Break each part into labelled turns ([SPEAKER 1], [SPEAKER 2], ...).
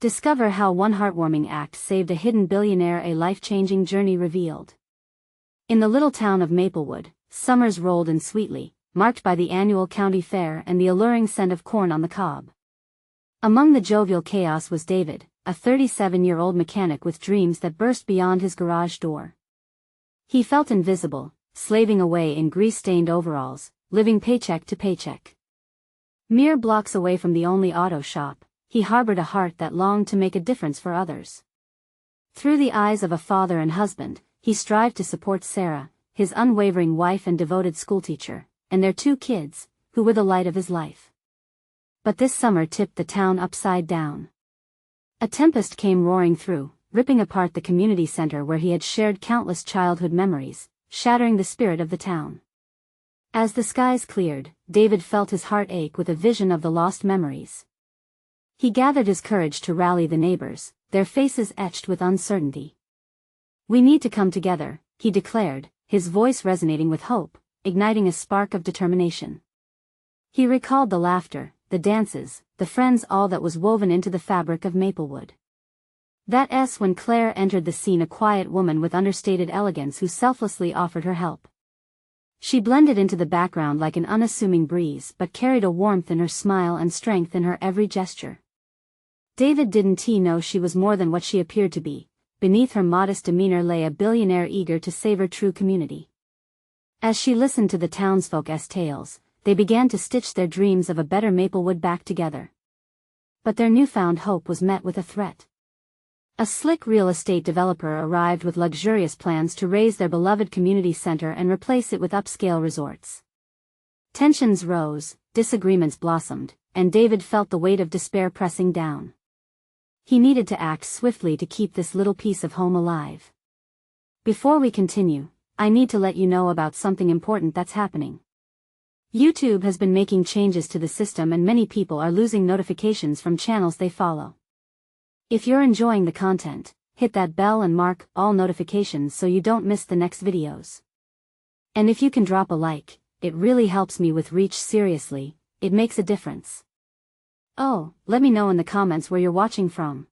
[SPEAKER 1] Discover how one heartwarming act saved a hidden billionaire, a life-changing journey revealed. In the little town of Maplewood, summers rolled in sweetly, marked by the annual county fair and the alluring scent of corn on the cob. Among the jovial chaos was David, a 37-year-old mechanic with dreams that burst beyond his garage door. He felt invisible, slaving away in grease-stained overalls, living paycheck to paycheck. Mere blocks away from the only auto shop, he harbored a heart that longed to make a difference for others. Through the eyes of a father and husband, he strived to support Sarah, his unwavering wife and devoted schoolteacher, and their 2 kids, who were the light of his life. But this summer tipped the town upside down. A tempest came roaring through, ripping apart the community center where he had shared countless childhood memories, shattering the spirit of the town. As the skies cleared, David felt his heart ache with a vision of the lost memories. He gathered his courage to rally the neighbors, their faces etched with uncertainty. "We need to come together," he declared, his voice resonating with hope, igniting a spark of determination. He recalled the laughter, the dances, the friends, all that was woven into the fabric of Maplewood. That's when Claire entered the scene, a quiet woman with understated elegance who selflessly offered her help. She blended into the background like an unassuming breeze but carried a warmth in her smile and strength in her every gesture. David didn't know she was more than what she appeared to be. Beneath her modest demeanor lay a billionaire eager to savor true community. As she listened to the townsfolk's tales, they began to stitch their dreams of a better Maplewood back together. But their newfound hope was met with a threat. A slick real estate developer arrived with luxurious plans to raze their beloved community center and replace it with upscale resorts. Tensions rose, disagreements blossomed, and David felt the weight of despair pressing down. He needed to act swiftly to keep this little piece of home alive. Before we continue, I need to let you know about something important that's happening. YouTube has been making changes to the system and many people are losing notifications from channels they follow. If you're enjoying the content, hit that bell and mark all notifications so you don't miss the next videos. And if you can drop a like, it really helps me with reach. Seriously, it makes a difference. Oh, let me know in the comments where you're watching from.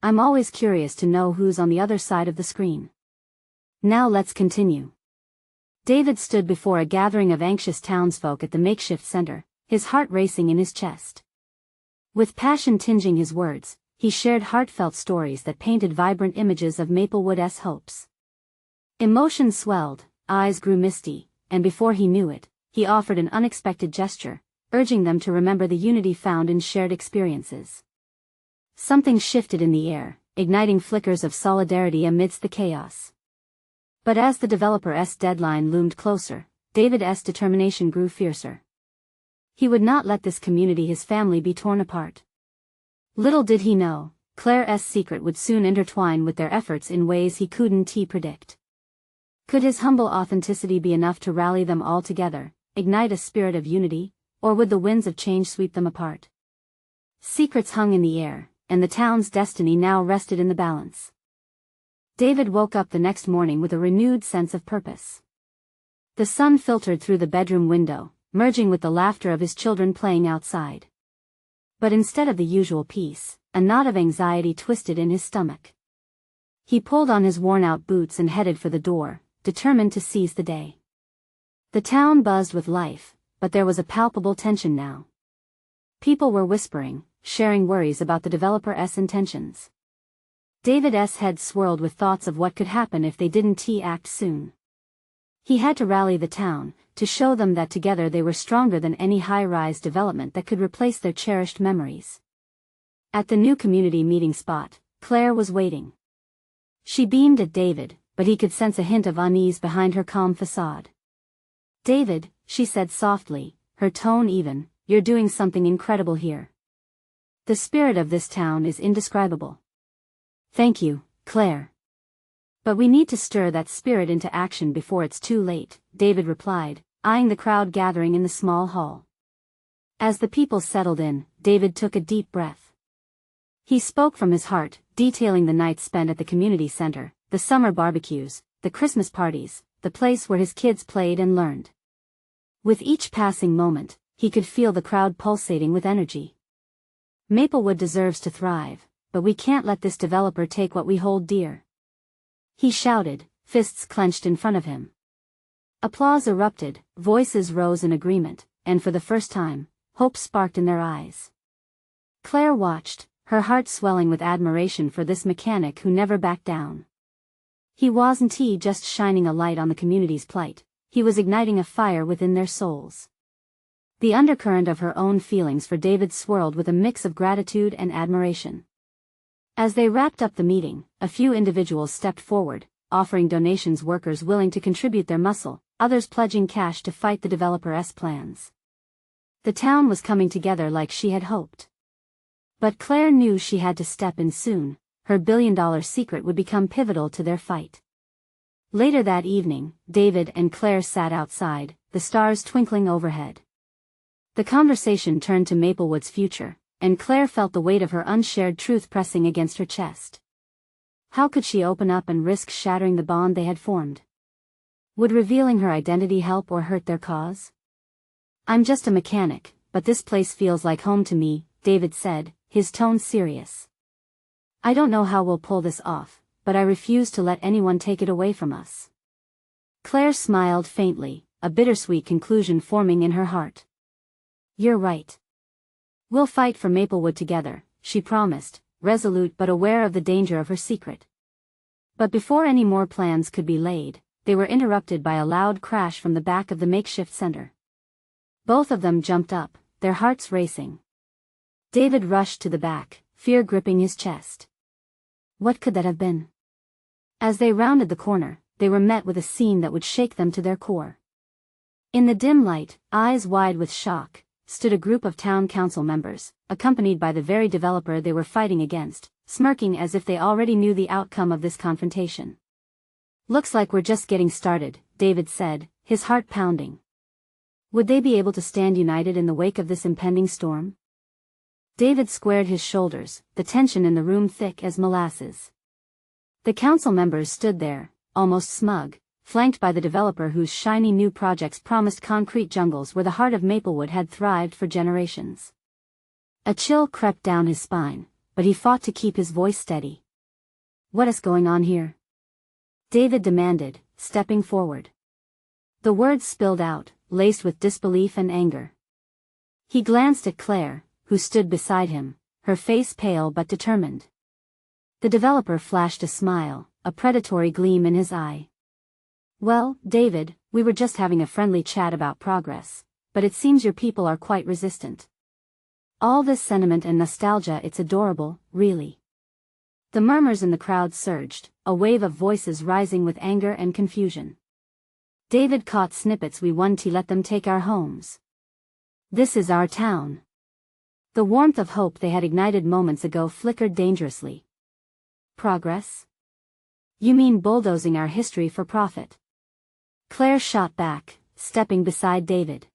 [SPEAKER 1] I'm always curious to know who's on the other side of the screen. Now let's continue. David stood before a gathering of anxious townsfolk at the makeshift center, his heart racing in his chest. With passion tinging his words, he shared heartfelt stories that painted vibrant images of Maplewood's hopes. Emotions swelled, eyes grew misty, and before he knew it, he offered an unexpected gesture, urging them to remember the unity found in shared experiences. Something shifted in the air, igniting flickers of solidarity amidst the chaos. But as the developer's deadline loomed closer, David's determination grew fiercer. He would not let this community, his family, be torn apart. Little did he know, Claire's secret would soon intertwine with their efforts in ways he couldn't predict. Could his humble authenticity be enough to rally them all together, ignite a spirit of unity, or would the winds of change sweep them apart? Secrets hung in the air, and the town's destiny now rested in the balance. David woke up the next morning with a renewed sense of purpose. The sun filtered through the bedroom window, merging with the laughter of his children playing outside. But instead of the usual peace, a knot of anxiety twisted in his stomach. He pulled on his worn-out boots and headed for the door, determined to seize the day. The town buzzed with life, but there was a palpable tension now. People were whispering, sharing worries about the developer's intentions. David's head swirled with thoughts of what could happen if they didn't act soon. He had to rally the town, to show them that together they were stronger than any high-rise development that could replace their cherished memories. At the new community meeting spot, Claire was waiting. She beamed at David, but he could sense a hint of unease behind her calm facade. "David," she said softly, her tone even, "you're doing something incredible here. The spirit of this town is indescribable." "Thank you, Claire. But we need to stir that spirit into action before it's too late," David replied, eyeing the crowd gathering in the small hall. As the people settled in, David took a deep breath. He spoke from his heart, detailing the nights spent at the community center, the summer barbecues, the Christmas parties, the place where his kids played and learned. With each passing moment, he could feel the crowd pulsating with energy. Maplewood deserves to thrive, but we can't let this developer take what we hold dear," he shouted, fists clenched in front of him. Applause erupted, voices rose in agreement, and for the first time, hope sparked in their eyes. Claire watched, her heart swelling with admiration for this mechanic who never backed down. He wasn't just shining a light on the community's plight, he was igniting a fire within their souls. The undercurrent of her own feelings for David swirled with a mix of gratitude and admiration. As they wrapped up the meeting, a few individuals stepped forward, offering donations, workers willing to contribute their muscle, others pledging cash to fight the developer's plans. The town was coming together like she had hoped. But Claire knew she had to step in soon. Her billion-dollar secret would become pivotal to their fight. Later that evening, David and Claire sat outside, the stars twinkling overhead. The conversation turned to Maplewood's future, and Claire felt the weight of her unshared truth pressing against her chest. How could she open up and risk shattering the bond they had formed? Would revealing her identity help or hurt their cause? "I'm just a mechanic, but this place feels like home to me," David said, his tone serious. "I don't know how we'll pull this off, but I refuse to let anyone take it away from us." Claire smiled faintly, a bittersweet conclusion forming in her heart. "You're right. We'll fight for Maplewood together," she promised, resolute but aware of the danger of her secret. But before any more plans could be laid, they were interrupted by a loud crash from the back of the makeshift center. Both of them jumped up, their hearts racing. David rushed to the back, fear gripping his chest. What could that have been? As they rounded the corner, they were met with a scene that would shake them to their core. In the dim light, eyes wide with shock, stood a group of town council members, accompanied by the very developer they were fighting against, smirking as if they already knew the outcome of this confrontation. "Looks like we're just getting started," David said, his heart pounding. Would they be able to stand united in the wake of this impending storm? David squared his shoulders, the tension in the room thick as molasses. The council members stood there, almost smug, flanked by the developer whose shiny new projects promised concrete jungles where the heart of Maplewood had thrived for generations. A chill crept down his spine, but he fought to keep his voice steady. "What is going on here?" David demanded, stepping forward. The words spilled out, laced with disbelief and anger. He glanced at Claire, who stood beside him, her face pale but determined. The developer flashed a smile, a predatory gleam in his eye. "Well, David, we were just having a friendly chat about progress, but it seems your people are quite resistant. All this sentiment and nostalgia, it's adorable, really." The murmurs in the crowd surged, a wave of voices rising with anger and confusion. David caught snippets. "We want to let them take our homes. This is our town." The warmth of hope they had ignited moments ago flickered dangerously. "Progress? You mean bulldozing our history for profit?" Claire shot back, stepping beside David.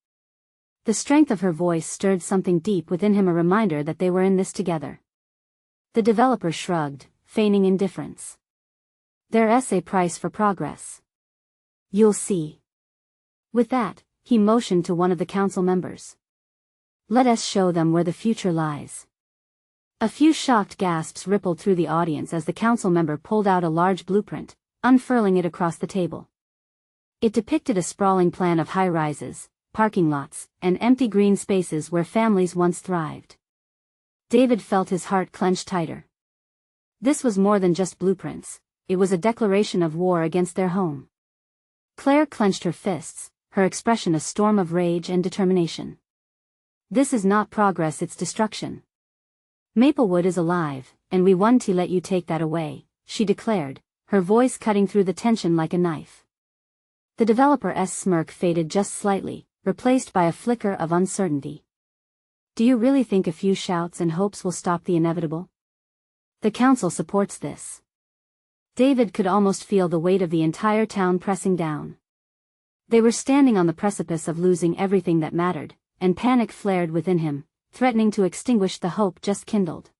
[SPEAKER 1] The strength of her voice stirred something deep within him, a reminder that they were in this together. The developer shrugged, feigning indifference. "There's a price for progress. You'll see." With that, he motioned to one of the council members. "Let us show them where the future lies." A few shocked gasps rippled through the audience as the council member pulled out a large blueprint, unfurling it across the table. It depicted a sprawling plan of high-rises, parking lots, and empty green spaces where families once thrived. David felt his heart clench tighter. This was more than just blueprints, it was a declaration of war against their home. Claire clenched her fists, her expression a storm of rage and determination. "This is not progress, it's destruction. Maplewood is alive, and we want to let you take that away," she declared, her voice cutting through the tension like a knife. The developer's smirk faded just slightly, replaced by a flicker of uncertainty. "Do you really think a few shouts and hopes will stop the inevitable? The council supports this." David could almost feel the weight of the entire town pressing down. They were standing on the precipice of losing everything that mattered, and panic flared within him, threatening to extinguish the hope just kindled.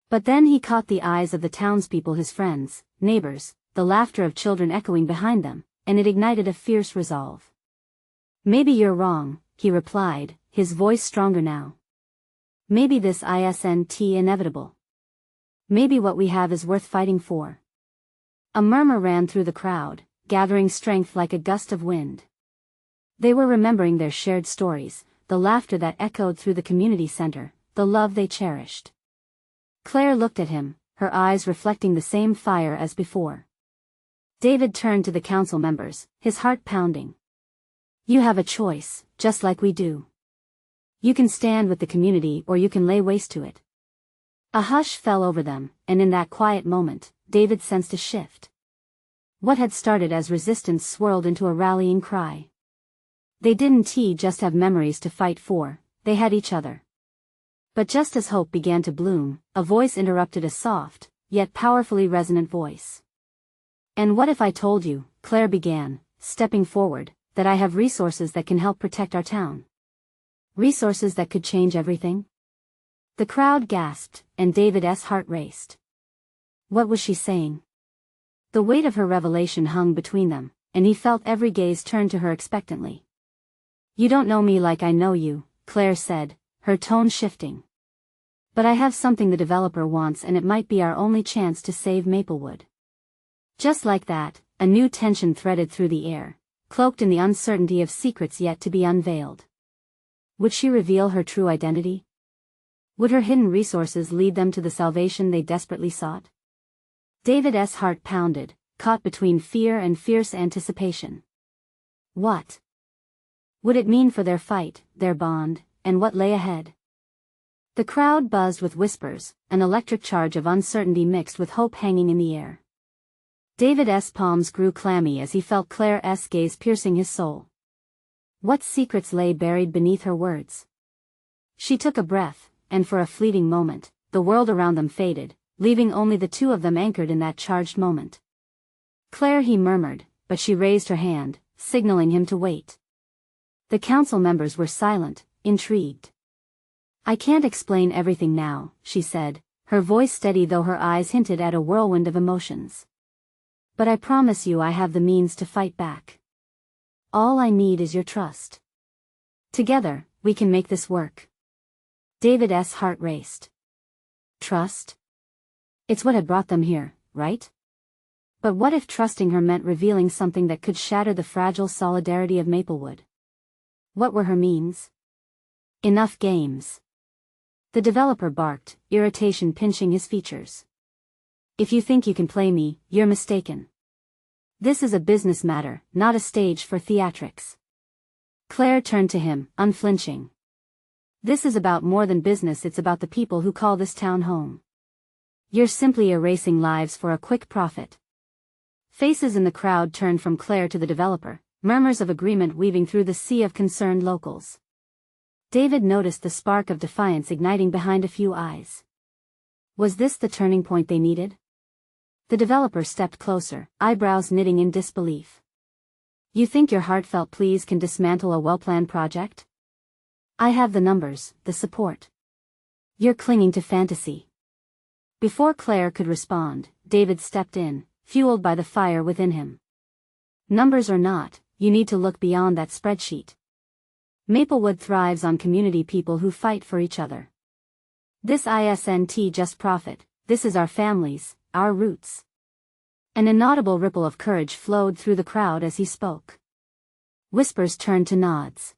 [SPEAKER 1] But then he caught the eyes of the townspeople, his friends, neighbors, the laughter of children echoing behind them, and it ignited a fierce resolve. "Maybe you're wrong," he replied, his voice stronger now. "Maybe this isn't inevitable. Maybe what we have is worth fighting for. A murmur ran through the crowd, gathering strength like a gust of wind. They were remembering their shared stories, the laughter that echoed through the community center, the love they cherished. Claire looked at him, her eyes reflecting the same fire as before. David turned to the council members, his heart pounding. You have a choice, just like we do. You can stand with the community or you can lay waste to it. A hush fell over them, and in that quiet moment, David sensed a shift. What had started as resistance swirled into a rallying cry. They didn't just have memories to fight for, they had each other. But just as hope began to bloom, a voice interrupted, a soft, yet powerfully resonant voice. And what if I told you, Claire began, stepping forward, that I have resources that can help protect our town? Resources that could change everything? The crowd gasped, and David's heart raced. What was she saying? The weight of her revelation hung between them, and he felt every gaze turn to her expectantly. You don't know me like I know you, Claire said, her tone shifting. But I have something the developer wants, and it might be our only chance to save Maplewood. Just like that, a new tension threaded through the air, cloaked in the uncertainty of secrets yet to be unveiled. Would she reveal her true identity? Would her hidden resources lead them to the salvation they desperately sought? David's heart pounded, caught between fear and fierce anticipation. What would it mean for their fight, their bond, and what lay ahead? The crowd buzzed with whispers, an electric charge of uncertainty mixed with hope hanging in the air. David's palms grew clammy as he felt Claire's gaze piercing his soul. What secrets lay buried beneath her words? She took a breath, and for a fleeting moment, the world around them faded, leaving only the two of them anchored in that charged moment. Claire, he murmured, but she raised her hand, signaling him to wait. The council members were silent, intrigued. I can't explain everything now, she said, her voice steady though her eyes hinted at a whirlwind of emotions. But I promise you I have the means to fight back. All I need is your trust. Together, we can make this work. David's heart raced. Trust? It's what had brought them here, right? But what if trusting her meant revealing something that could shatter the fragile solidarity of Maplewood? What were her means? Enough games. The developer barked, irritation pinching his features. If you think you can play me, you're mistaken. This is a business matter, not a stage for theatrics. Claire turned to him, unflinching. This is about more than business, it's about the people who call this town home. You're simply erasing lives for a quick profit. Faces in the crowd turned from Claire to the developer, murmurs of agreement weaving through the sea of concerned locals. David noticed the spark of defiance igniting behind a few eyes. Was this the turning point they needed? The developer stepped closer, eyebrows knitting in disbelief. You think your heartfelt pleas can dismantle a well-planned project? I have the numbers, the support. You're clinging to fantasy. Before Claire could respond, David stepped in, fueled by the fire within him. Numbers or not, you need to look beyond that spreadsheet. Maplewood thrives on community people who fight for each other. This isn't just profit, this is our families, our roots. An inaudible ripple of courage flowed through the crowd as he spoke. Whispers turned to nods.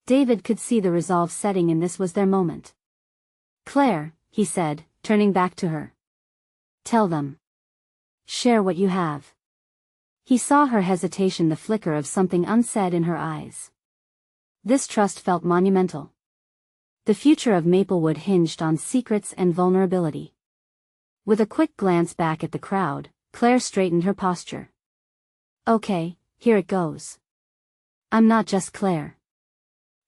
[SPEAKER 1] David could see the resolve setting in. This was their moment. Claire, he said, turning back to her. Tell them. Share what you have. He saw her hesitation, the flicker of something unsaid in her eyes. This trust felt monumental. The future of Maplewood hinged on secrets and vulnerability. With a quick glance back at the crowd, Claire straightened her posture. Okay, here it goes. I'm not just Claire.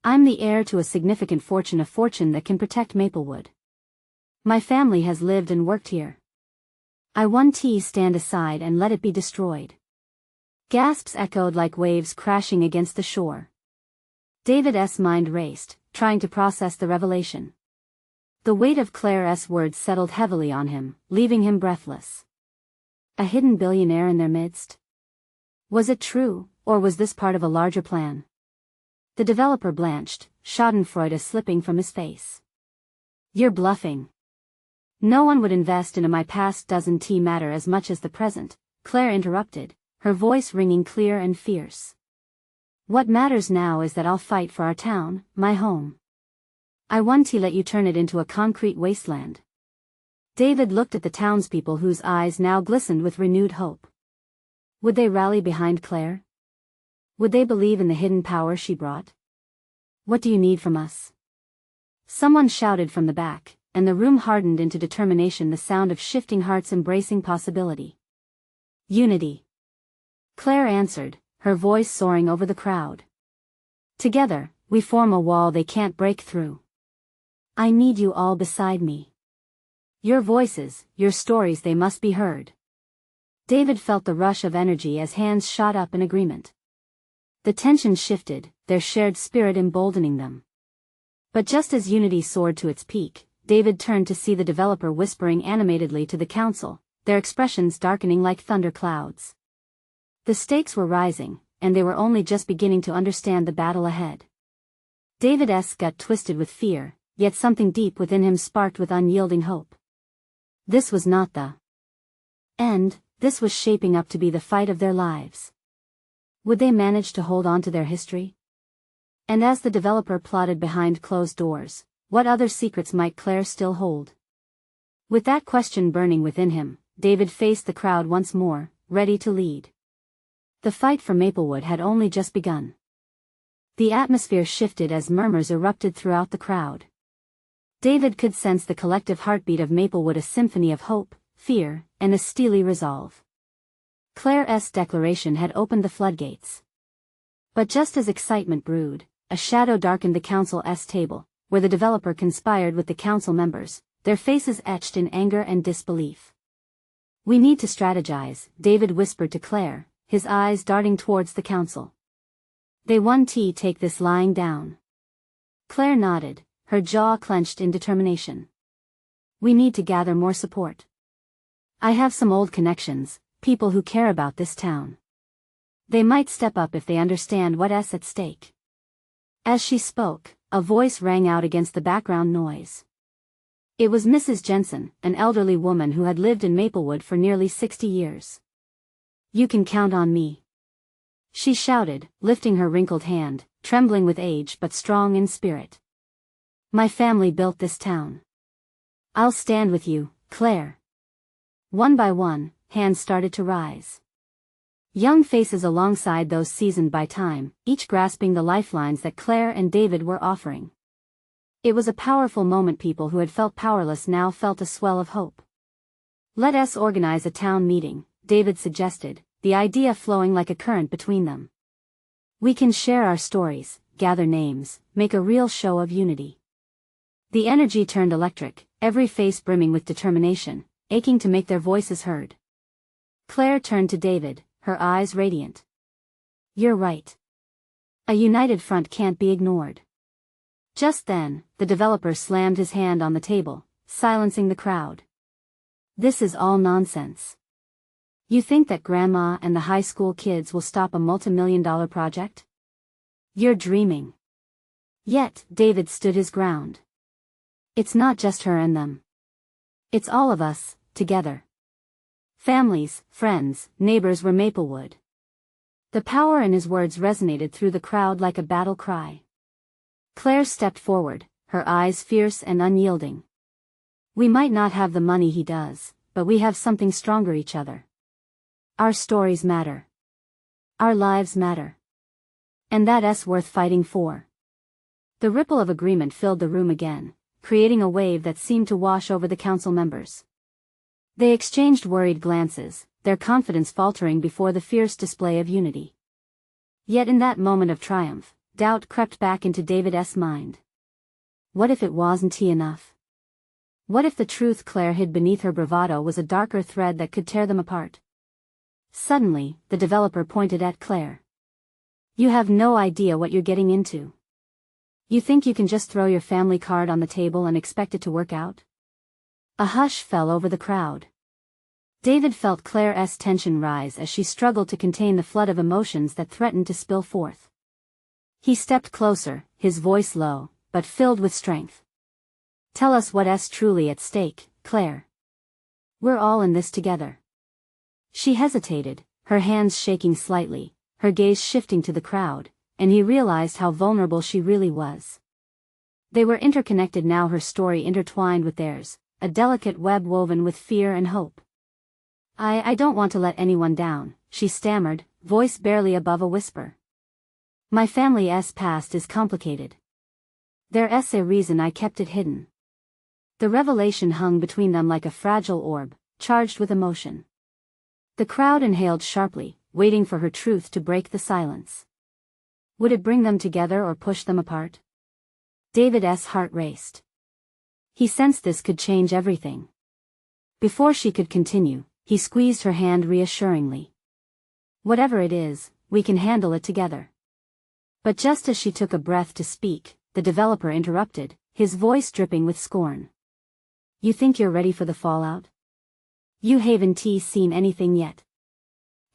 [SPEAKER 1] I'm the heir to a significant fortune, a fortune that can protect Maplewood. My family has lived and worked here. I won't stand aside and let it be destroyed. Gasps echoed like waves crashing against the shore. David's mind raced, trying to process the revelation. The weight of Claire's words settled heavily on him, leaving him breathless. A hidden billionaire in their midst? Was it true, or was this part of a larger plan? The developer blanched, schadenfreude slipping from his face. You're bluffing. No one would invest into my past doesn't matter as much as the present, Claire interrupted, her voice ringing clear and fierce. What matters now is that I'll fight for our town, my home. I won't let you turn it into a concrete wasteland. David looked at the townspeople whose eyes now glistened with renewed hope. Would they rally behind Claire? Would they believe in the hidden power she brought? What do you need from us? Someone shouted from the back, and the room hardened into determination, the sound of shifting hearts embracing possibility. Unity. Claire answered, her voice soaring over the crowd. Together, we form a wall they can't break through. I need you all beside me. Your voices, your stories, they must be heard. David felt the rush of energy as hands shot up in agreement. The tension shifted, their shared spirit emboldening them. But just as unity soared to its peak, David turned to see the developer whispering animatedly to the council, their expressions darkening like thunder clouds. The stakes were rising, and they were only just beginning to understand the battle ahead. David's gut twisted with fear, yet something deep within him sparked with unyielding hope. This was not the end, this was shaping up to be the fight of their lives. Would they manage to hold on to their history? And as the developer plotted behind closed doors, what other secrets might Claire still hold? With that question burning within him, David faced the crowd once more, ready to lead. The fight for Maplewood had only just begun. The atmosphere shifted as murmurs erupted throughout the crowd. David could sense the collective heartbeat of Maplewood, a symphony of hope, fear, and a steely resolve. Claire's declaration had opened the floodgates. But just as excitement brewed, a shadow darkened the council's table, where the developer conspired with the council members, their faces etched in anger and disbelief. We need to strategize, David whispered to Claire, his eyes darting towards the council. They won't take this lying down. Claire nodded, her jaw clenched in determination. We need to gather more support. I have some old connections, people who care about this town. They might step up if they understand what's at stake. As she spoke, a voice rang out against the background noise. It was Mrs. Jensen, an elderly woman who had lived in Maplewood for nearly 60 years. You can count on me, she shouted, lifting her wrinkled hand, trembling with age but strong in spirit. My family built this town. I'll stand with you, Claire. One by one, hands started to rise. Young faces alongside those seasoned by time, each grasping the lifelines that Claire and David were offering. It was a powerful moment. People who had felt powerless now felt a swell of hope. Let us organize a town meeting, David suggested, the idea flowing like a current between them. We can share our stories, gather names, make a real show of unity. The energy turned electric, every face brimming with determination, aching to make their voices heard. Claire turned to David, her eyes radiant. You're right. A united front can't be ignored. Just then, the developer slammed his hand on the table, silencing the crowd. This is all nonsense. You think that Grandma and the high school kids will stop a multi-million-dollar project? You're dreaming. Yet, David stood his ground. It's not just her and them. It's all of us, together. Families, friends, neighbors were Maplewood. The power in his words resonated through the crowd like a battle cry. Claire stepped forward, her eyes fierce and unyielding. We might not have the money he does, but we have something stronger: each other. Our stories matter. Our lives matter. And that's worth fighting for. The ripple of agreement filled the room again, creating a wave that seemed to wash over the council members. They exchanged worried glances, their confidence faltering before the fierce display of unity. Yet in that moment of triumph, doubt crept back into David's mind. What if it wasn't enough? What if the truth Claire hid beneath her bravado was a darker thread that could tear them apart? Suddenly, the developer pointed at Claire. You have no idea what you're getting into. You think you can just throw your family card on the table and expect it to work out? A hush fell over the crowd. David felt Claire's tension rise as she struggled to contain the flood of emotions that threatened to spill forth. He stepped closer, his voice low, but filled with strength. Tell us what's truly at stake, Claire. We're all in this together. She hesitated, her hands shaking slightly, her gaze shifting to the crowd, and he realized how vulnerable she really was. They were interconnected now, her story intertwined with theirs, a delicate web woven with fear and hope. I don't want to let anyone down, she stammered, voice barely above a whisper. My family's past is complicated. There's a reason I kept it hidden. The revelation hung between them like a fragile orb, charged with emotion. The crowd inhaled sharply, waiting for her truth to break the silence. Would it bring them together or push them apart? David's heart raced. He sensed this could change everything. Before she could continue, he squeezed her hand reassuringly. Whatever it is, we can handle it together. But just as she took a breath to speak, the developer interrupted, his voice dripping with scorn. You think you're ready for the fallout? You haven't seen anything yet.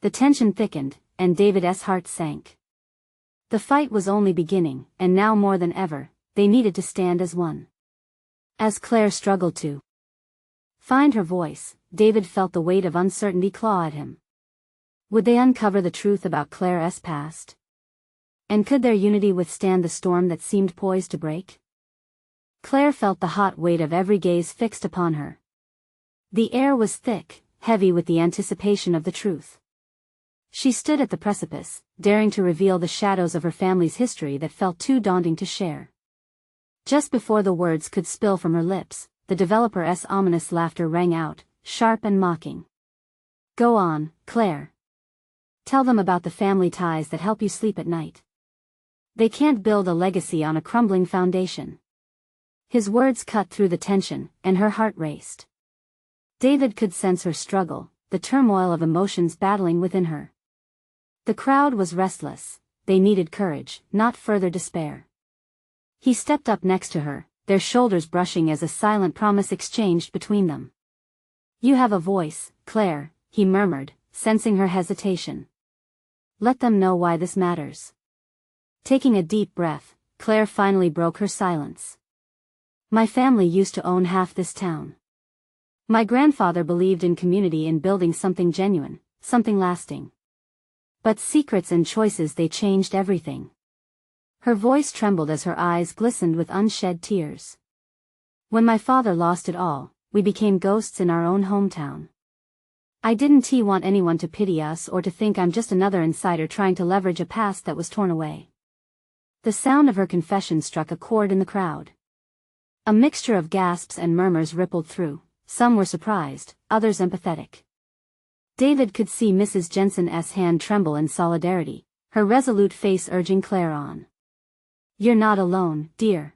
[SPEAKER 1] The tension thickened, and David's heart sank. The fight was only beginning, and now more than ever, they needed to stand as one. As Claire struggled to find her voice, David felt the weight of uncertainty claw at him. Would they uncover the truth about Claire's past? And could their unity withstand the storm that seemed poised to break? Claire felt the hot weight of every gaze fixed upon her. The air was thick, heavy with the anticipation of the truth. She stood at the precipice, daring to reveal the shadows of her family's history that felt too daunting to share. Just before the words could spill from her lips, the developer's ominous laughter rang out, sharp and mocking. Go on, Claire. Tell them about the family ties that help you sleep at night. They can't build a legacy on a crumbling foundation. His words cut through the tension, and her heart raced. David could sense her struggle, the turmoil of emotions battling within her. The crowd was restless, they needed courage, not further despair. He stepped up next to her, their shoulders brushing as a silent promise exchanged between them. You have a voice, Claire, he murmured, sensing her hesitation. Let them know why this matters. Taking a deep breath, Claire finally broke her silence. My family used to own half this town. My grandfather believed in community, in building something genuine, something lasting. But secrets and choices, they changed everything. Her voice trembled as her eyes glistened with unshed tears. When my father lost it all, we became ghosts in our own hometown. I didn't want anyone to pity us or to think I'm just another insider trying to leverage a past that was torn away. The sound of her confession struck a chord in the crowd. A mixture of gasps and murmurs rippled through, some were surprised, others empathetic. David could see Mrs. Jensen's hand tremble in solidarity, her resolute face urging Claire on. You're not alone, dear.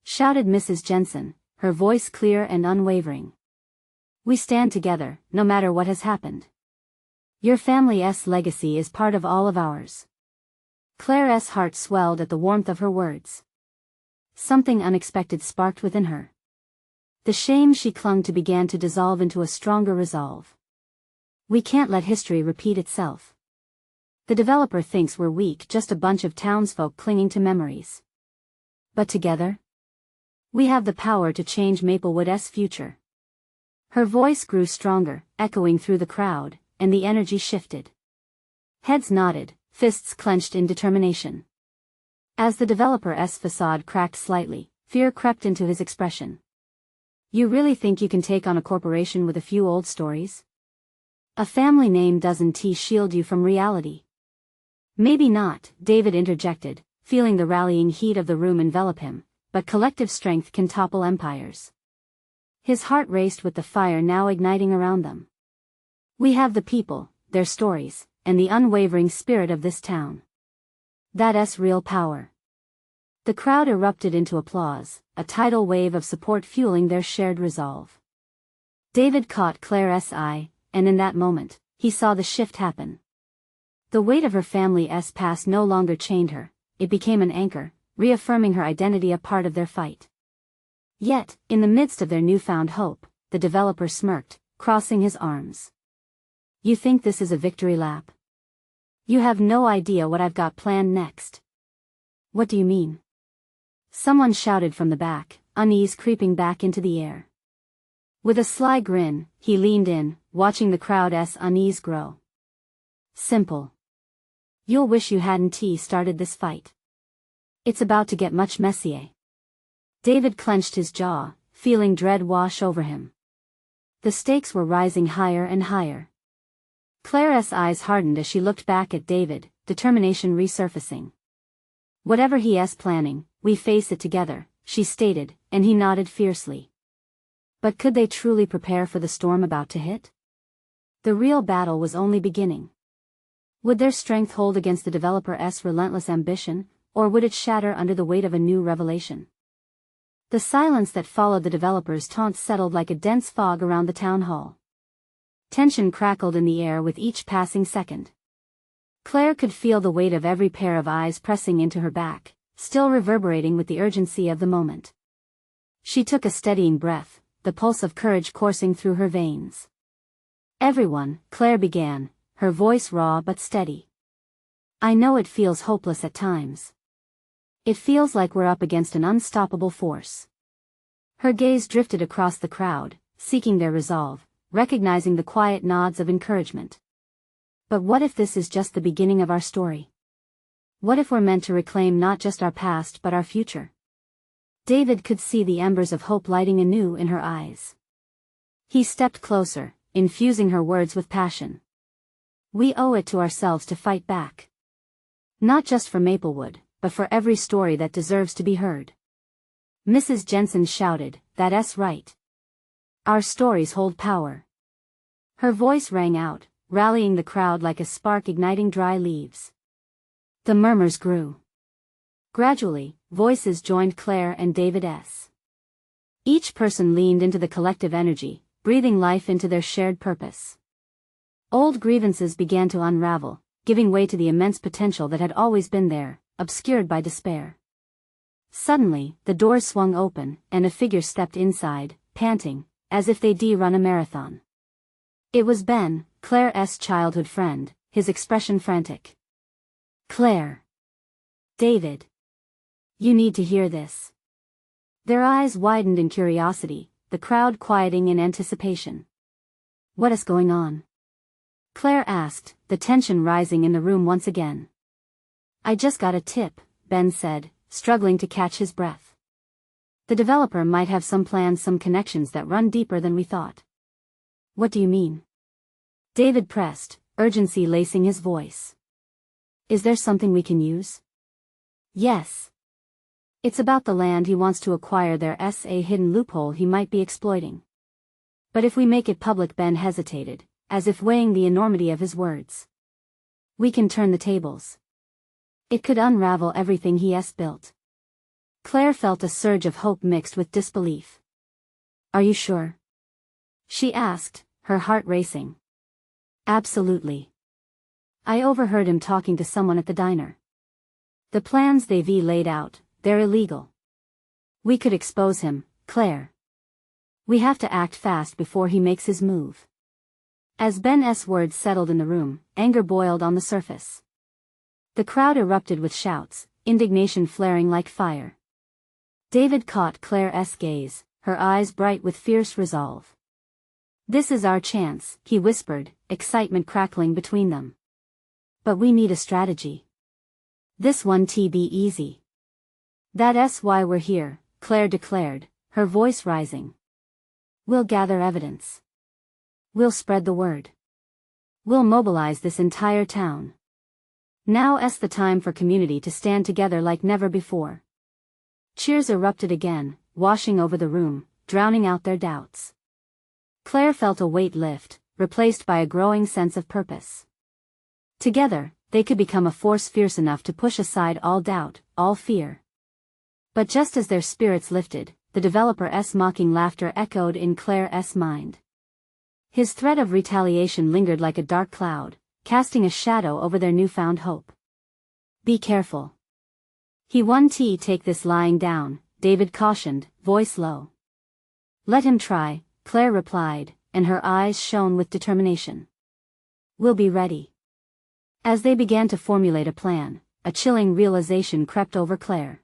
[SPEAKER 1] Shouted Mrs. Jensen, her voice clear and unwavering. We stand together, no matter what has happened. Your family's legacy is part of all of ours. Claire's heart swelled at the warmth of her words. Something unexpected sparked within her. The shame she clung to began to dissolve into a stronger resolve. We can't let history repeat itself. The developer thinks we're weak, just a bunch of townsfolk clinging to memories. But together, we have the power to change Maplewood's future. Her voice grew stronger, echoing through the crowd, and the energy shifted. Heads nodded, fists clenched in determination. As the developer's facade cracked slightly, fear crept into his expression. You really think you can take on a corporation with a few old stories? A family name doesn't shield you from reality. Maybe not, David interjected, feeling the rallying heat of the room envelop him, but collective strength can topple empires. His heart raced with the fire now igniting around them. We have the people, their stories, and the unwavering spirit of this town. That's real power. The crowd erupted into applause, a tidal wave of support fueling their shared resolve. David caught Claire's eye, and in that moment, he saw the shift happen. The weight of her family's past no longer chained her, it became an anchor, reaffirming her identity a part of their fight. Yet, in the midst of their newfound hope, the developer smirked, crossing his arms. You think this is a victory lap? You have no idea what I've got planned next. What do you mean? Someone shouted from the back, unease creeping back into the air. With a sly grin, he leaned in, watching the crowd's unease grow. Simple. You'll wish you hadn't started this fight. It's about to get much messier. David clenched his jaw, feeling dread wash over him. The stakes were rising higher and higher. Claire's eyes hardened as she looked back at David, determination resurfacing. Whatever he's planning, we face it together, she stated, and he nodded fiercely. But could they truly prepare for the storm about to hit? The real battle was only beginning. Would their strength hold against the developer's relentless ambition, or would it shatter under the weight of a new revelation? The silence that followed the developer's taunt settled like a dense fog around the town hall. Tension crackled in the air with each passing second. Claire could feel the weight of every pair of eyes pressing into her back, still reverberating with the urgency of the moment. She took a steadying breath, the pulse of courage coursing through her veins. Everyone, Claire began, her voice raw but steady. I know it feels hopeless at times. It feels like we're up against an unstoppable force. Her gaze drifted across the crowd, seeking their resolve, recognizing the quiet nods of encouragement. But what if this is just the beginning of our story? What if we're meant to reclaim not just our past but our future? David could see the embers of hope lighting anew in her eyes. He stepped closer, infusing her words with passion. We owe it to ourselves to fight back. Not just for Maplewood, but for every story that deserves to be heard. Mrs. Jensen shouted, "That's right. Our stories hold power." Her voice rang out, rallying the crowd like a spark igniting dry leaves. The murmurs grew. Gradually, voices joined Claire and David's. Each person leaned into the collective energy, breathing life into their shared purpose. Old grievances began to unravel, giving way to the immense potential that had always been there, obscured by despair. Suddenly, the doors swung open, and a figure stepped inside, panting, as if they'd run a marathon. It was Ben, Claire's childhood friend, his expression frantic. Claire. David. You need to hear this. Their eyes widened in curiosity, the crowd quieting in anticipation. What is going on? Claire asked, the tension rising in the room once again. I just got a tip, Ben said, struggling to catch his breath. The developer might have some plans, some connections that run deeper than we thought. What do you mean? David pressed, urgency lacing his voice. Is there something we can use? Yes. It's about the land he wants to acquire. There's a hidden loophole he might be exploiting. But if we make it public, Ben hesitated, as if weighing the enormity of his words. We can turn the tables. It could unravel everything he's built. Claire felt a surge of hope mixed with disbelief. Are you sure? She asked, her heart racing. Absolutely. I overheard him talking to someone at the diner. The plans they've laid out, they're illegal. We could expose him, Claire. We have to act fast before he makes his move. As Ben's words settled in the room, anger boiled on the surface. The crowd erupted with shouts, indignation flaring like fire. David caught Claire's gaze, her eyes bright with fierce resolve. This is our chance, he whispered, excitement crackling between them. But we need a strategy. This won't be easy. That's why we're here, Claire declared, her voice rising. We'll gather evidence. We'll spread the word. We'll mobilize this entire town. Now's the time for community to stand together like never before. Cheers erupted again, washing over the room, drowning out their doubts. Claire felt a weight lift, replaced by a growing sense of purpose. Together, they could become a force fierce enough to push aside all doubt, all fear. But just as their spirits lifted, the developer's mocking laughter echoed in Claire's mind. His threat of retaliation lingered like a dark cloud, casting a shadow over their newfound hope. Be careful. He won't take this lying down, David cautioned, voice low. Let him try, Claire replied, and her eyes shone with determination. We'll be ready. As they began to formulate a plan, a chilling realization crept over Claire.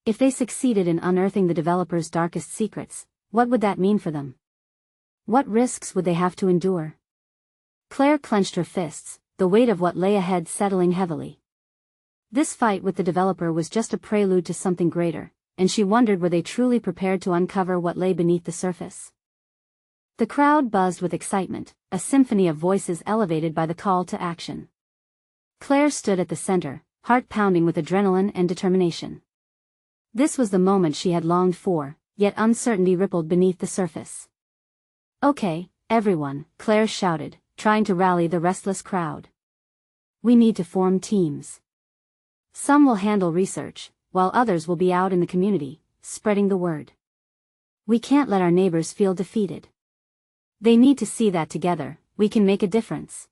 [SPEAKER 1] If they succeeded in unearthing the developer's darkest secrets, what would that mean for them? What risks would they have to endure? Claire clenched her fists, the weight of what lay ahead settling heavily. This fight with the developer was just a prelude to something greater, and she wondered were they truly prepared to uncover what lay beneath the surface. The crowd buzzed with excitement, a symphony of voices elevated by the call to action. Claire stood at the center, heart pounding with adrenaline and determination. This was the moment she had longed for, yet uncertainty rippled beneath the surface. "Okay, everyone," Claire shouted, trying to rally the restless crowd. "We need to form teams. Some will handle research, while others will be out in the community, spreading the word. We can't let our neighbors feel defeated. They need to see that together, we can make a difference."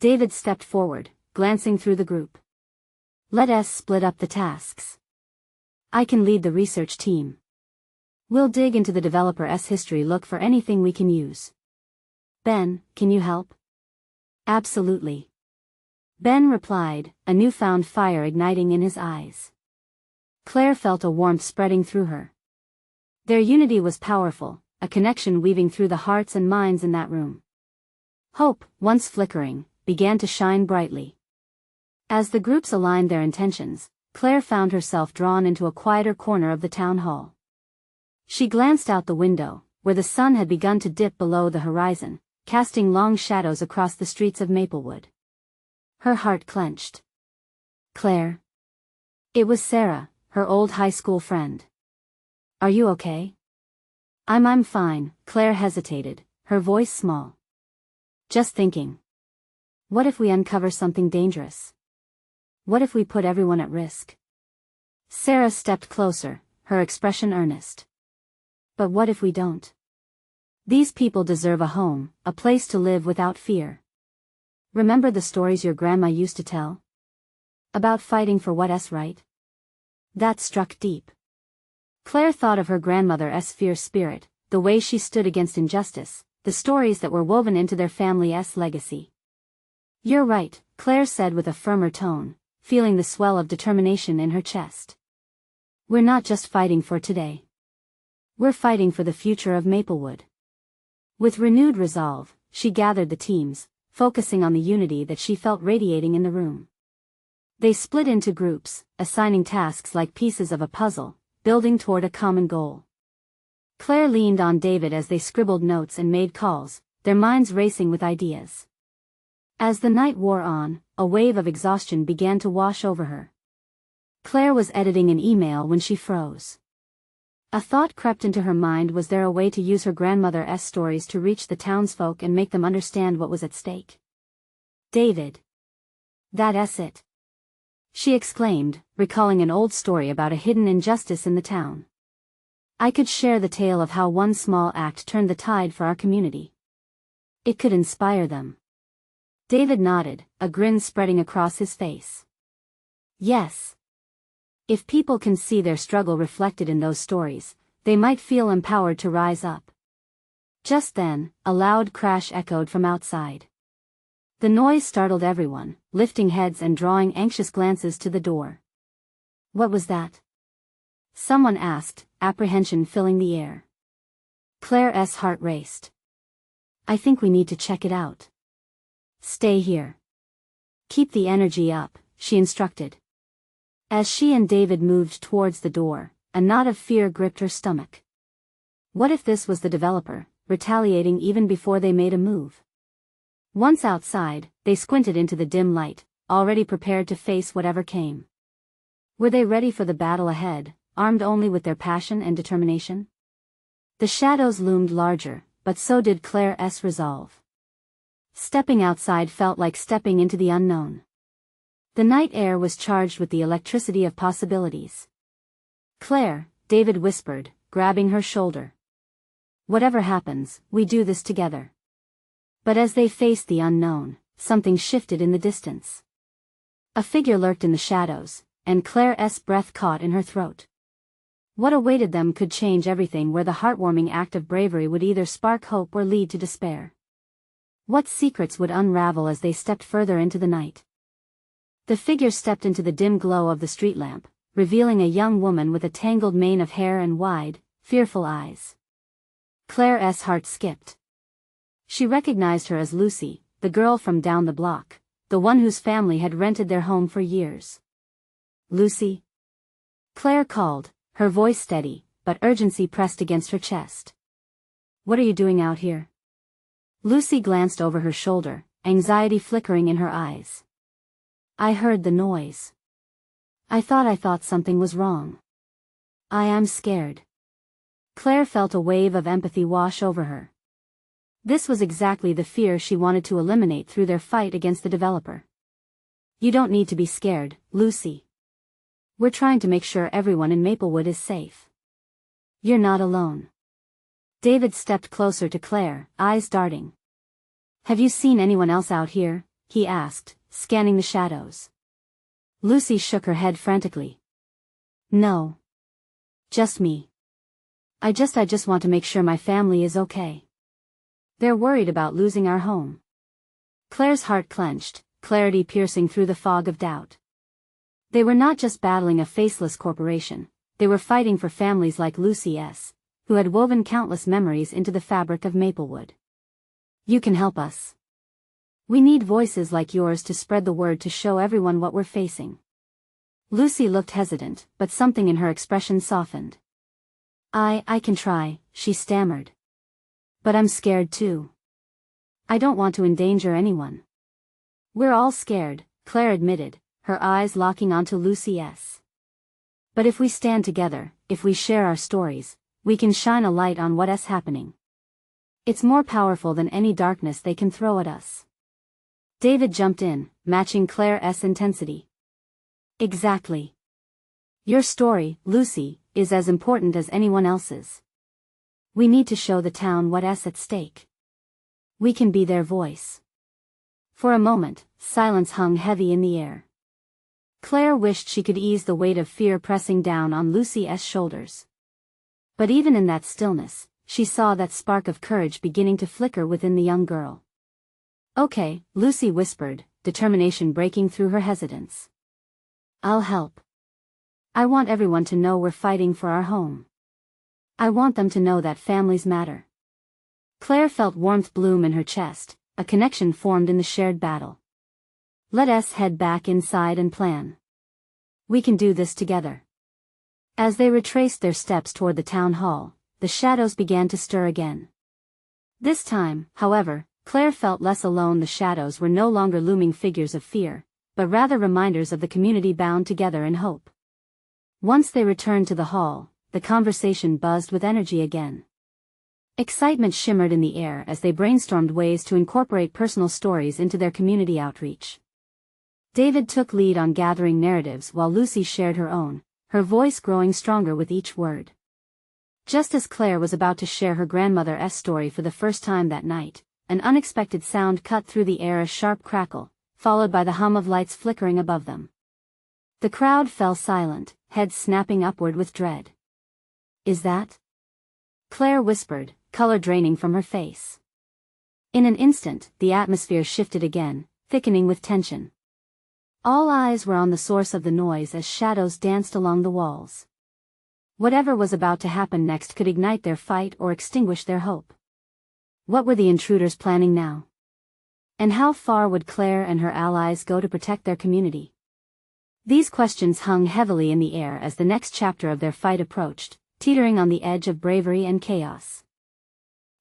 [SPEAKER 1] David stepped forward, glancing through the group. "Let us split up the tasks. I can lead the research team. We'll dig into the developer's history, look for anything we can use. Ben, can you help?" "Absolutely." Ben replied, a newfound fire igniting in his eyes. Claire felt a warmth spreading through her. Their unity was powerful, a connection weaving through the hearts and minds in that room. Hope, once flickering, began to shine brightly. As the groups aligned their intentions, Claire found herself drawn into a quieter corner of the town hall. She glanced out the window, where the sun had begun to dip below the horizon, casting long shadows across the streets of Maplewood. Her heart clenched. "Claire?" It was Sarah, her old high school friend. "Are you okay?" I'm fine," Claire hesitated, her voice small. "Just thinking. What if we uncover something dangerous? What if we put everyone at risk?" Sarah stepped closer, her expression earnest. "But what if we don't? These people deserve a home, a place to live without fear. Remember the stories your grandma used to tell? About fighting for what's right?" That struck deep. Claire thought of her grandmother's fierce spirit, the way she stood against injustice, the stories that were woven into their family's legacy. "You're right," Claire said with a firmer tone, feeling the swell of determination in her chest. "We're not just fighting for today. We're fighting for the future of Maplewood." With renewed resolve, she gathered the teams, focusing on the unity that she felt radiating in the room. They split into groups, assigning tasks like pieces of a puzzle, building toward a common goal. Claire leaned on David as they scribbled notes and made calls, their minds racing with ideas. As the night wore on, a wave of exhaustion began to wash over her. Claire was editing an email when she froze. A thought crept into her mind: was there a way to use her grandmother's stories to reach the townsfolk and make them understand what was at stake? "David. That's it," she exclaimed, recalling an old story about a hidden injustice in the town. "I could share the tale of how one small act turned the tide for our community. It could inspire them." David nodded, a grin spreading across his face. "Yes. If people can see their struggle reflected in those stories, they might feel empowered to rise up." Just then, a loud crash echoed from outside. The noise startled everyone, lifting heads and drawing anxious glances to the door. "What was that?" someone asked, apprehension filling the air. Claire's heart raced. "I think we need to check it out." "Stay here. Keep the energy up," she instructed. As she and David moved towards the door, a knot of fear gripped her stomach. What if this was the developer, retaliating even before they made a move? Once outside, they squinted into the dim light, already prepared to face whatever came. Were they ready for the battle ahead, armed only with their passion and determination? The shadows loomed larger, but so did Claire's resolve. Stepping outside felt like stepping into the unknown. The night air was charged with the electricity of possibilities. "Claire," David whispered, grabbing her shoulder. "Whatever happens, we do this together." But as they faced the unknown, something shifted in the distance. A figure lurked in the shadows, and Claire's breath caught in her throat. What awaited them could change everything, where the heartwarming act of bravery would either spark hope or lead to despair. What secrets would unravel as they stepped further into the night? The figure stepped into the dim glow of the street lamp, revealing a young woman with a tangled mane of hair and wide, fearful eyes. Claire's heart skipped. She recognized her as Lucy, the girl from down the block, the one whose family had rented their home for years. "Lucy?" Claire called, her voice steady, but urgency pressed against her chest. "What are you doing out here?" Lucy glanced over her shoulder, anxiety flickering in her eyes. "I heard the noise. I thought something was wrong. I am scared." Claire felt a wave of empathy wash over her. This was exactly the fear she wanted to eliminate through their fight against the developer. "You don't need to be scared, Lucy. We're trying to make sure everyone in Maplewood is safe. You're not alone." David stepped closer to Claire, eyes darting. "Have you seen anyone else out here?" he asked, scanning the shadows. Lucy shook her head frantically. "No. Just me. I just want to make sure my family is okay. They're worried about losing our home." Claire's heart clenched, clarity piercing through the fog of doubt. They were not just battling a faceless corporation, they were fighting for families like Lucy's, who had woven countless memories into the fabric of Maplewood. "You can help us. We need voices like yours to spread the word to show everyone what we're facing." Lucy looked hesitant, but something in her expression softened. I can try," she stammered. "But I'm scared too. I don't want to endanger anyone." "We're all scared," Claire admitted, her eyes locking onto Lucy's. "But if we stand together, if we share our stories, we can shine a light on what's happening. It's more powerful than any darkness they can throw at us." David jumped in, matching Claire's intensity. "Exactly. Your story, Lucy, is as important as anyone else's. We need to show the town what's at stake. We can be their voice." For a moment, silence hung heavy in the air. Claire wished she could ease the weight of fear pressing down on Lucy's shoulders. But even in that stillness, she saw that spark of courage beginning to flicker within the young girl. "Okay," Lucy whispered, determination breaking through her hesitance. "I'll help. I want everyone to know we're fighting for our home. I want them to know that families matter." Claire felt warmth bloom in her chest, a connection formed in the shared battle. "Let us head back inside and plan. We can do this together." As they retraced their steps toward the town hall, the shadows began to stir again. This time, however, Claire felt less alone. The shadows were no longer looming figures of fear, but rather reminders of the community bound together in hope. Once they returned to the hall, the conversation buzzed with energy again. Excitement shimmered in the air as they brainstormed ways to incorporate personal stories into their community outreach. David took lead on gathering narratives while Lucy shared her own, her voice growing stronger with each word. Just as Claire was about to share her grandmother's story for the first time that night, an unexpected sound cut through the air, a sharp crackle, followed by the hum of lights flickering above them. The crowd fell silent, heads snapping upward with dread. "Is that?" Claire whispered, color draining from her face. In an instant, the atmosphere shifted again, thickening with tension. All eyes were on the source of the noise as shadows danced along the walls. Whatever was about to happen next could ignite their fight or extinguish their hope. What were the intruders planning now? And how far would Claire and her allies go to protect their community? These questions hung heavily in the air as the next chapter of their fight approached, teetering on the edge of bravery and chaos.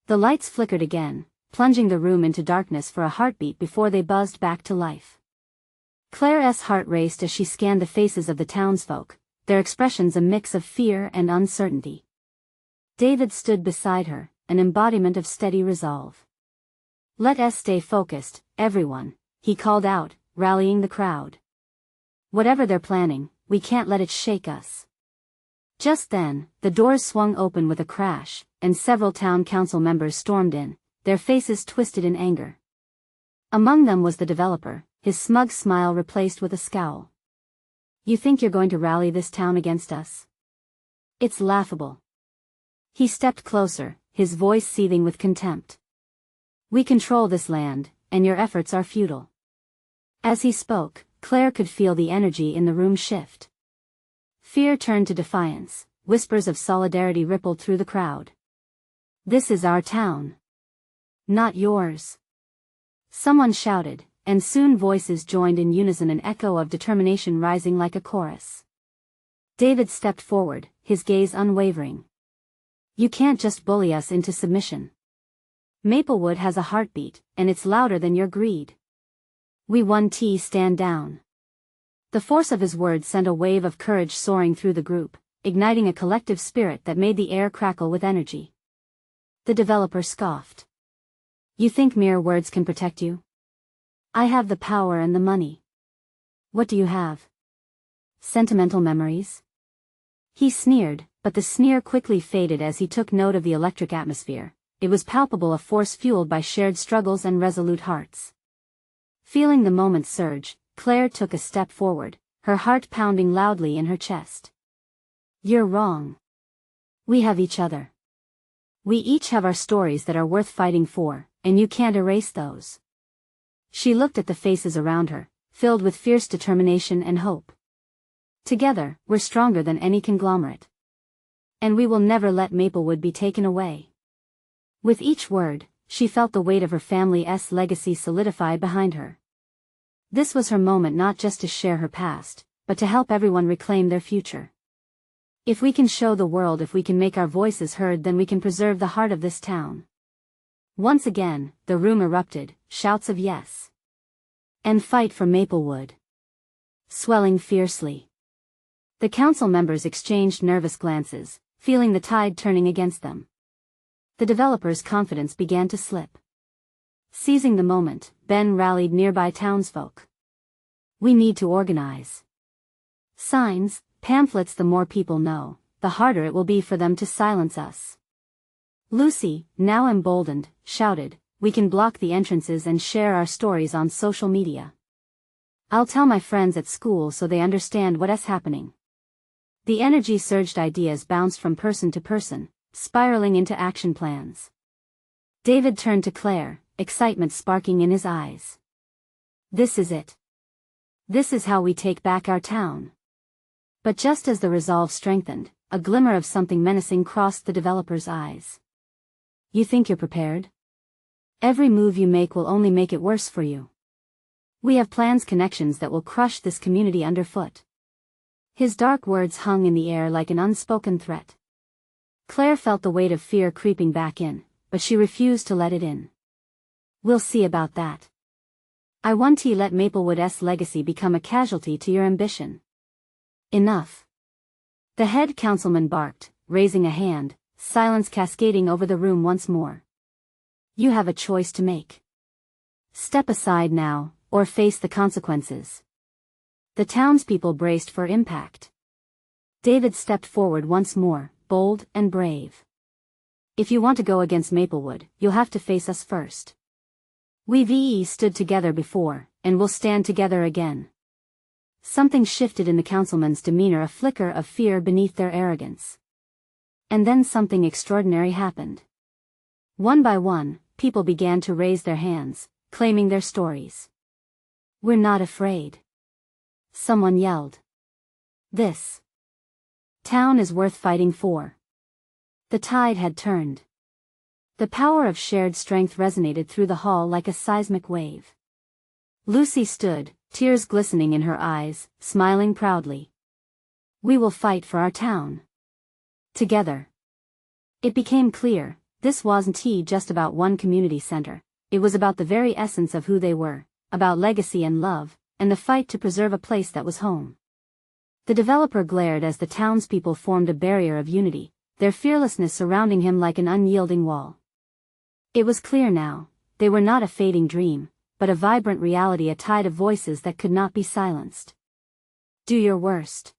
[SPEAKER 1] The lights flickered again, plunging the room into darkness for a heartbeat before they buzzed back to life. Claire's heart raced as she scanned the faces of the townsfolk, their expressions a mix of fear and uncertainty. David stood beside her, an embodiment of steady resolve. "Let us stay focused, everyone," he called out, rallying the crowd. "Whatever they're planning, we can't let it shake us." Just then, the doors swung open with a crash, and several town council members stormed in, their faces twisted in anger. Among them was the developer, his smug smile replaced with a scowl. "You think you're going to rally this town against us? It's laughable." He stepped closer, his voice seething with contempt. "We control this land, and your efforts are futile." As he spoke, Claire could feel the energy in the room shift. Fear turned to defiance, whispers of solidarity rippled through the crowd. This is our town. Not yours. Someone shouted, and soon voices joined in unison, an echo of determination rising like a chorus. David stepped forward, his gaze unwavering. You can't just bully us into submission. Maplewood has a heartbeat, and it's louder than your greed. We won. Stand down. The force of his words sent a wave of courage soaring through the group, igniting a collective spirit that made the air crackle with energy. The developer scoffed. You think mere words can protect you? I have the power and the money. What do you have? Sentimental memories? He sneered, but the sneer quickly faded as he took note of the electric atmosphere. It was palpable, a force fueled by shared struggles and resolute hearts. Feeling the moment surge, Claire took a step forward, her heart pounding loudly in her chest. You're wrong. We have each other. We each have our stories that are worth fighting for, and you can't erase those. She looked at the faces around her, filled with fierce determination and hope. Together, we're stronger than any conglomerate. And we will never let Maplewood be taken away. With each word, she felt the weight of her family's legacy solidify behind her. This was her moment, not just to share her past, but to help everyone reclaim their future. If we can show the world, if we can make our voices heard, then we can preserve the heart of this town. Once again, the room erupted, shouts of yes. And fight for Maplewood. Swelling fiercely. The council members exchanged nervous glances, feeling the tide turning against them. The developer's confidence began to slip. Seizing the moment, Ben rallied nearby townsfolk. We need to organize. Signs, pamphlets. The more people know, the harder it will be for them to silence us. Lucy, now emboldened, shouted, we can block the entrances and share our stories on social media. I'll tell my friends at school so they understand what's happening. The energy surged, ideas bounced from person to person, spiraling into action plans. David turned to Claire, excitement sparking in his eyes. This is it. This is how we take back our town. But just as the resolve strengthened, a glimmer of something menacing crossed the developer's eyes. You think you're prepared? Every move you make will only make it worse for you. We have plans, connections that will crush this community underfoot. His dark words hung in the air like an unspoken threat. Claire felt the weight of fear creeping back in, but she refused to let it in. We'll see about that. I won't let Maplewood's legacy become a casualty to your ambition. Enough. The head councilman barked, raising a hand, silence cascading over the room once more. You have a choice to make. Step aside now, or face the consequences. The townspeople braced for impact. David stepped forward once more, bold and brave. If you want to go against Maplewood, you'll have to face us first. We've stood together before, and will stand together again. Something shifted in the councilman's demeanor, a flicker of fear beneath their arrogance. And then something extraordinary happened. One by one, people began to raise their hands, claiming their stories. We're not afraid. Someone yelled. This town is worth fighting for. The tide had turned. The power of shared strength resonated through the hall like a seismic wave. Lucy stood, tears glistening in her eyes, smiling proudly. We will fight for our town. Together. It became clear, this wasn't just about one community center, it was about the very essence of who they were, about legacy and love, and the fight to preserve a place that was home. The developer glared as the townspeople formed a barrier of unity, their fearlessness surrounding him like an unyielding wall. It was clear now, they were not a fading dream, but a vibrant reality, a tide of voices that could not be silenced. Do your worst.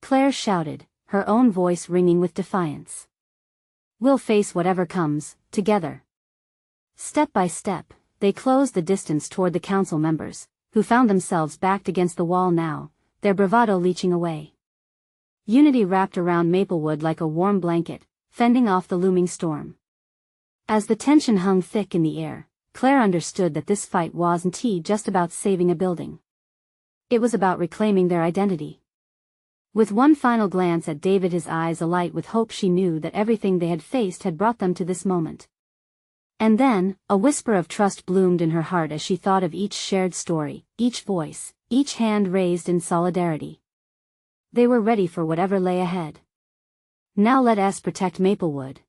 [SPEAKER 1] Claire shouted, her own voice ringing with defiance. We'll face whatever comes, together. Step by step, they closed the distance toward the council members, who found themselves backed against the wall now, their bravado leaching away. Unity wrapped around Maplewood like a warm blanket, fending off the looming storm. As the tension hung thick in the air, Claire understood that this fight wasn't just about saving a building. It was about reclaiming their identity. With one final glance at David, his eyes alight with hope, she knew that everything they had faced had brought them to this moment. And then, a whisper of trust bloomed in her heart as she thought of each shared story, each voice, each hand raised in solidarity. They were ready for whatever lay ahead. "Now let us protect Maplewood,"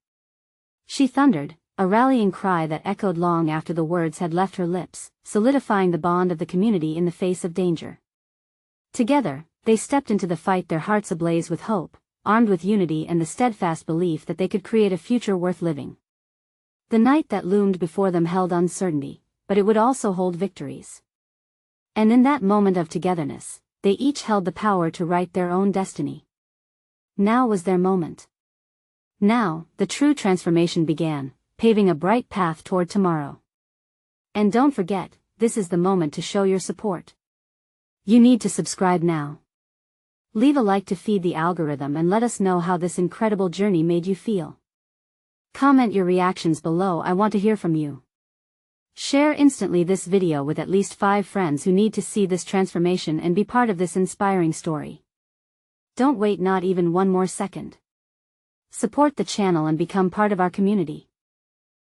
[SPEAKER 1] she thundered, a rallying cry that echoed long after the words had left her lips, solidifying the bond of the community in the face of danger. Together, they stepped into the fight, their hearts ablaze with hope, armed with unity and the steadfast belief that they could create a future worth living. The night that loomed before them held uncertainty, but it would also hold victories. And in that moment of togetherness, they each held the power to write their own destiny. Now was their moment. Now, the true transformation began, paving a bright path toward tomorrow. And don't forget, this is the moment to show your support. You need to subscribe now. Leave a like to feed the algorithm and let us know how this incredible journey made you feel. Comment your reactions below, I want to hear from you. Share instantly this video with at least 5 friends who need to see this transformation and be part of this inspiring story. Don't wait not even one more second. Support the channel and become part of our community.